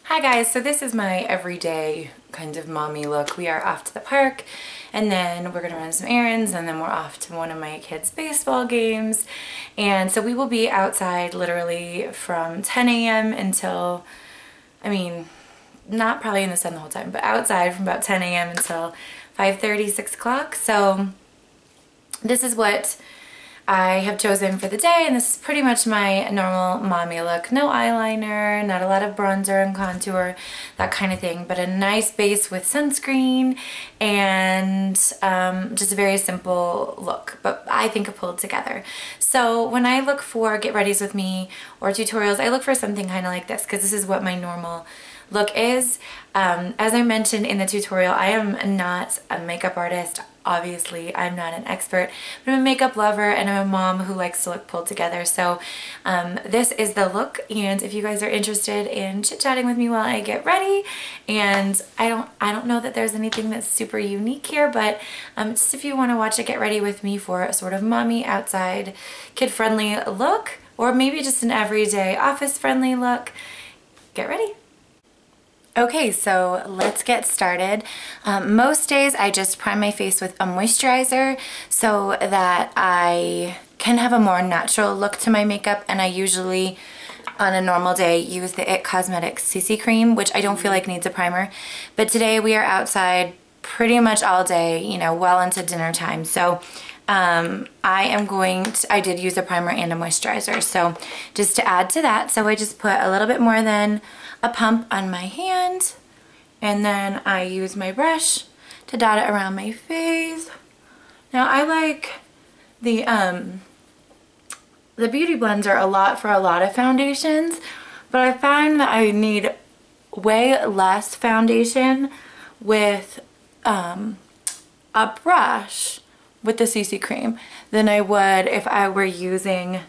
Hi guys, so this is my everyday kind of mommy look. We are off to the park and then we're gonna run some errands and then we're off to one of my kids' baseball games. And so we will be outside literally from 10 a.m. until, I mean, not probably in the sun the whole time, but outside from about 10 a.m. until 5:30, 6 o'clock. So this is what I have chosen for the day, and this is pretty much my normal mommy look. No eyeliner, not a lot of bronzer and contour, that kind of thing, but a nice base with sunscreen and just a very simple look, but I think it pulled together. So when I look for get readies with me or tutorials, I look for something kind of like this because this is what my normal look is. As I mentioned in the tutorial, I am not a makeup artist. Obviously, I'm not an expert, but I'm a makeup lover and I'm a mom who likes to look pulled together. So this is the look, and if you guys are interested in chit-chatting with me while I get ready, and I don't know that there's anything that's super unique here, but just if you want to watch it get ready with me for a sort of mommy outside kid-friendly look, or maybe just an everyday office-friendly look, get ready. Okay, so let's get started. Most days I just prime my face with a moisturizer so that I can have a more natural look to my makeup, and I usually on a normal day use the IT Cosmetics CC cream, which I don't feel like needs a primer. But today we are outside pretty much all day, you know, well into dinner time. So I did use a primer and a moisturizer, so just to add to that, so I just put a little bit more than a pump on my hand, and then I use my brush to dot it around my face. Now I like the Beauty Blender a lot for a lot of foundations, but I find that I need way less foundation with a brush with the CC cream than I would if I were using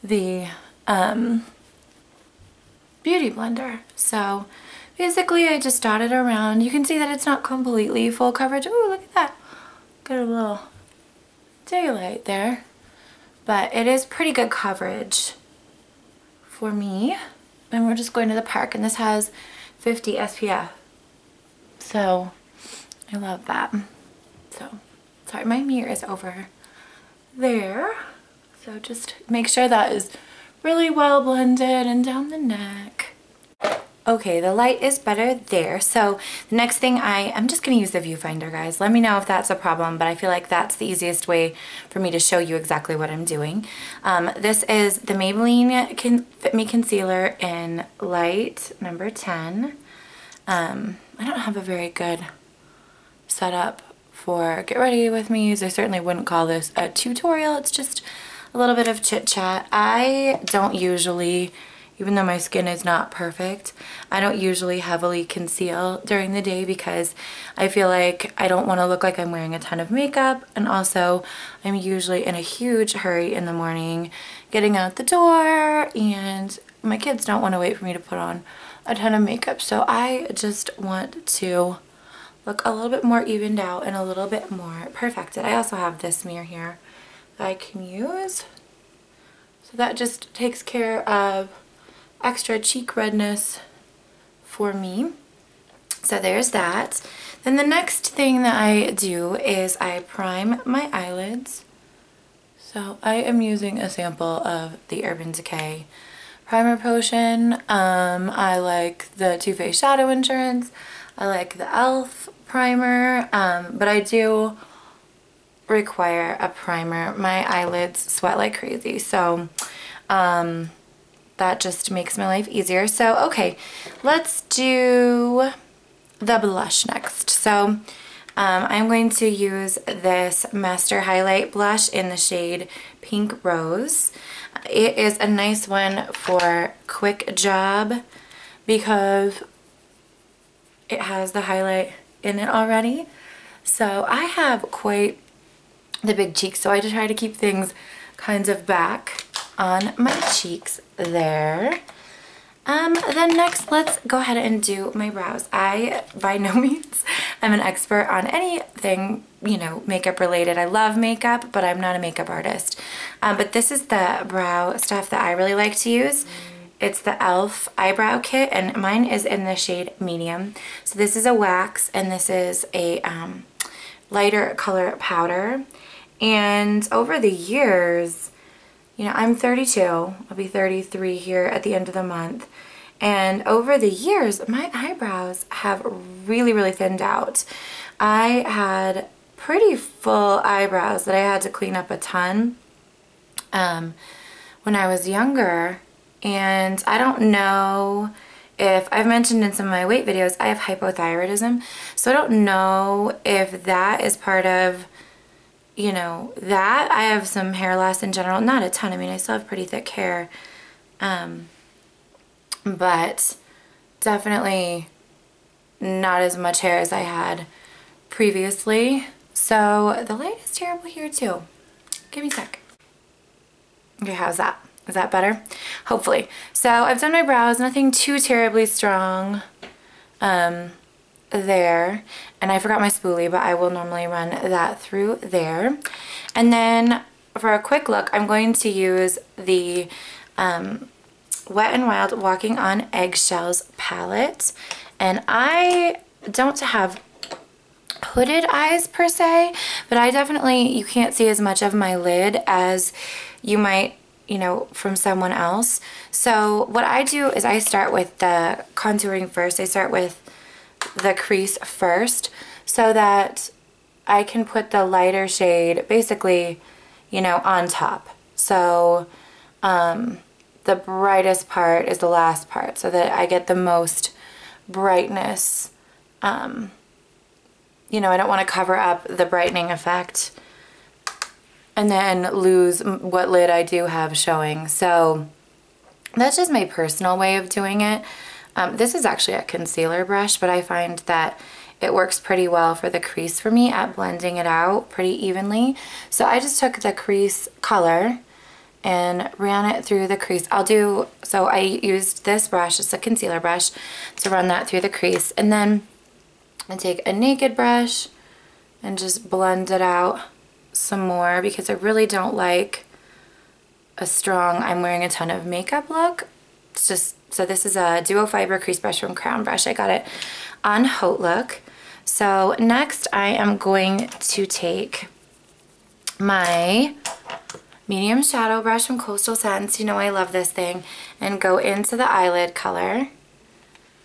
the Beauty Blender. So basically I just dot it around. You can see that it's not completely full coverage. Ooh, look at that. Got a little daylight there. But it is pretty good coverage for me. And we're just going to the park, and this has 50 SPF. So I love that. So sorry, my mirror is over there. So just make sure that is really well blended and down the neck. Okay, the light is better there. So the next thing I'm just gonna use the viewfinder, guys. Let me know if that's a problem, but I feel like that's the easiest way for me to show you exactly what I'm doing. This is the Maybelline Fit Me Concealer in Light number 10. I don't have a very good setup for get ready with me, so I certainly wouldn't call this a tutorial. It's just a little bit of chit chat. I don't usually, even though my skin is not perfect, I don't usually heavily conceal during the day because I feel like I don't want to look like I'm wearing a ton of makeup, and also I'm usually in a huge hurry in the morning getting out the door, and my kids don't want to wait for me to put on a ton of makeup, so I just want to look a little bit more evened out and a little bit more perfected. I also have this mirror here that I can use, so that just takes care of extra cheek redness for me. So there's that. Then the next thing that I do is I prime my eyelids. So I am using a sample of the Urban Decay primer potion. I like the Too Faced Shadow Insurance. I like the e.l.f. primer, but I do require a primer. My eyelids sweat like crazy, so that just makes my life easier. So okay, let's do the blush next. So I'm going to use this Master Hi-Lite blush in the shade Pink Rose. It is a nice one for quick job because it has the highlight in it already. So I have quite the big cheeks, so I just try to keep things kind of back on my cheeks there. Then next, let's go ahead and do my brows. I, by no means, am an expert on anything, you know, makeup related. I love makeup, but I'm not a makeup artist. But this is the brow stuff that I really like to use. It's the e.l.f. eyebrow kit, and mine is in the shade medium. So this is a wax, and this is a lighter color powder. And over the years, you know, I'm 32. I'll be 33 here at the end of the month. And over the years, my eyebrows have really, really thinned out. I had pretty full eyebrows that I had to clean up a ton when I was younger. And I don't know if, I've mentioned in some of my weight videos, I have hypothyroidism. So I don't know if that is part of, you know, that. I have some hair loss in general. Not a ton. I mean, I still have pretty thick hair. But definitely not as much hair as I had previously. So the light is terrible here too. Give me a sec. Okay, how's that? Is that better? Hopefully. So I've done my brows, nothing too terribly strong there. And I forgot my spoolie, but I will normally run that through there. And then for a quick look, I'm going to use the Wet n Wild Walking on Eggshells palette. And I don't have hooded eyes per se, but I definitely, you can't see as much of my lid as you might, you know, from someone else. So what I do is I start with the contouring first. I start with the crease first so that I can put the lighter shade basically, you know, on top. So the brightest part is the last part so that I get the most brightness. You know, I don't want to cover up the brightening effect and then lose what lid I do have showing. So that's just my personal way of doing it. This is actually a concealer brush, but I find that it works pretty well for the crease for me at blending it out pretty evenly. So I just took the crease color and ran it through the crease. So I used this brush, it's a concealer brush, to run that through the crease. And then I take a naked brush and just blend it out some more because I really don't like a strong, I'm wearing a ton of makeup look. It's just, so this is a Duo Fiber Crease Brush from Crown Brush. I got it on Haute Look. So next I am going to take my medium shadow brush from Coastal Scents, you know I love this thing, and go into the eyelid color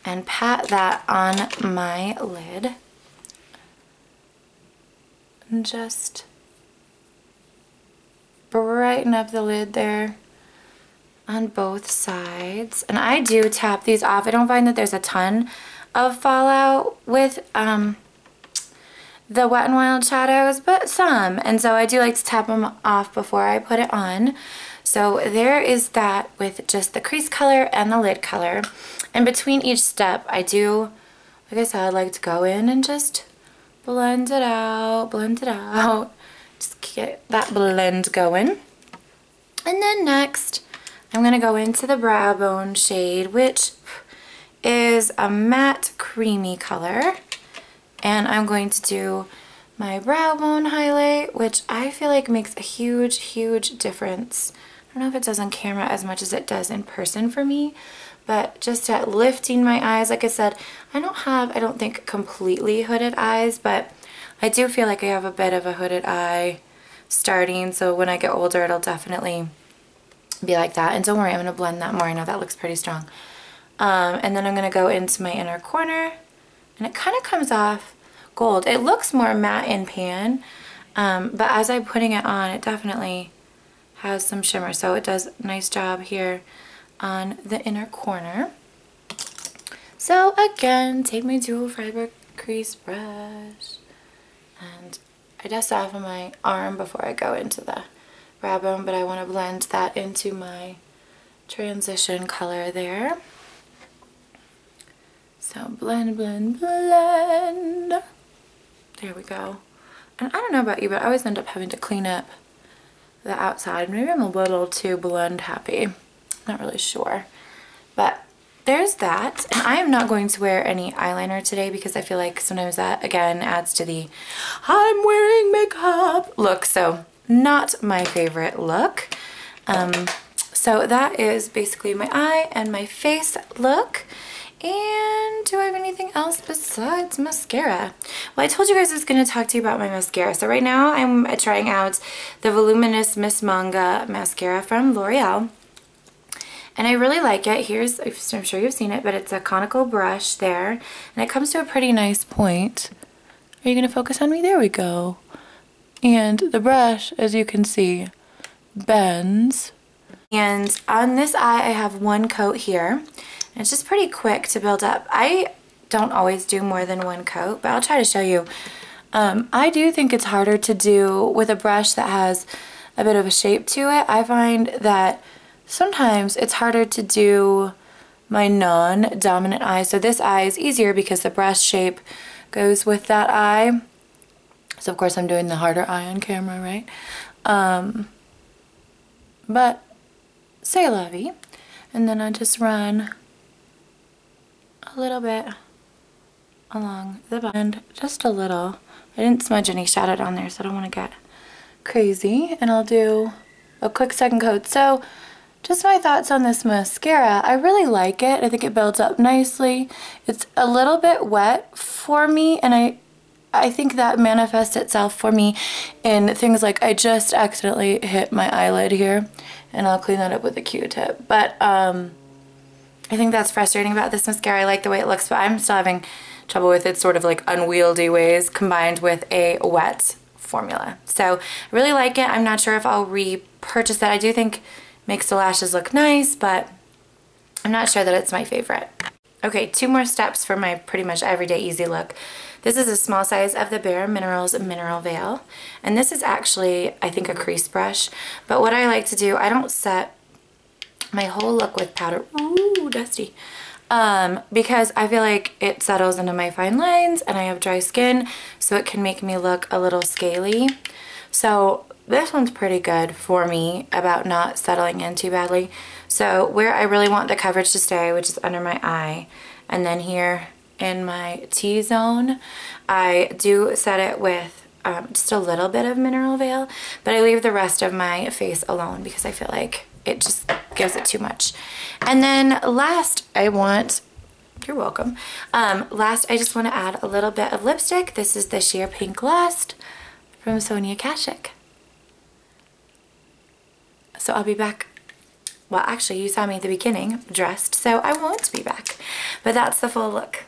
and pat that on my lid. And just brighten up the lid there on both sides. And I do tap these off. I don't find that there's a ton of fallout with the Wet n Wild shadows, but some. And so I do like to tap them off before I put it on. So there is that with just the crease color and the lid color. And between each step, I do, like I said, I like to go in and just blend it out, just get that blend going. And then next, I'm going to go into the brow bone shade, which is a matte creamy color. And I'm going to do my brow bone highlight, which I feel like makes a huge, huge difference. I don't know if it does on camera as much as it does in person for me, but just at lifting my eyes, like I said, I don't think completely hooded eyes, but I do feel like I have a bit of a hooded eye starting, so when I get older it'll definitely be like that. And don't worry, I'm going to blend that more. I know that looks pretty strong. And then I'm going to go into my inner corner, and it kind of comes off gold. It looks more matte in pan, but as I'm putting it on, it definitely has some shimmer, so it does a nice job here on the inner corner. So again, take my Dual Fiber Crease brush, and I dust off on my arm before I go into the brow bone, but I want to blend that into my transition color there. So blend, blend, blend. There we go. And I don't know about you, but I always end up having to clean up the outside. Maybe I'm a little too blend happy. Not really sure. But there's that. And I am not going to wear any eyeliner today because I feel like sometimes that, again, adds to the I'm wearing makeup look. So not my favorite look. So that is basically my eye and my face look. And do I have anything else besides mascara? Well, I told you guys I was going to talk to you about my mascara. So right now I'm trying out the Voluminous Miss Manga mascara from L'Oreal. And I really like it. Here's, I'm sure you've seen it, but it's a conical brush there. And it comes to a pretty nice point. Are you going to focus on me? There we go. And the brush, as you can see, bends. And on this eye, I have one coat here. And it's just pretty quick to build up. I don't always do more than one coat, but I'll try to show you. I do think it's harder to do with a brush that has a bit of a shape to it. I find that sometimes it's harder to do my non-dominant eye. So this eye is easier because the brush shape goes with that eye. So of course I'm doing the harder eye on camera, right? But c'est la vie. And then I just run a little bit along the bottom, just a little. I didn't smudge any shadow down there, so I don't want to get crazy. And I'll do a quick second coat. So just my thoughts on this mascara. I really like it. I think it builds up nicely. It's a little bit wet for me, and I think that manifests itself for me in things like I just accidentally hit my eyelid here, and I'll clean that up with a Q-tip. But I think that's frustrating about this mascara. I like the way it looks, but I'm still having trouble with its sort of like unwieldy ways combined with a wet formula. So I really like it. I'm not sure if I'll repurchase it. I do think it makes the lashes look nice, but I'm not sure that it's my favorite. Okay, 2 more steps for my pretty much everyday easy look. This is a small size of the Bare Minerals Mineral Veil. And this is actually, I think, a crease brush. But what I like to do, I don't set my whole look with powder. Ooh, dusty. Because I feel like it settles into my fine lines and I have dry skin, so it can make me look a little scaly. So this one's pretty good for me about not settling in too badly. So where I really want the coverage to stay, which is under my eye, and then here in my T-zone, I do set it with just a little bit of Mineral Veil, but I leave the rest of my face alone because I feel like it just gives it too much. And then last, you're welcome. Last, I just want to add a little bit of lipstick. This is the Sheer Pink Lust from Sonia Kashuk. So I'll be back. Well, actually, you saw me at the beginning dressed, so I won't be back. But that's the full look.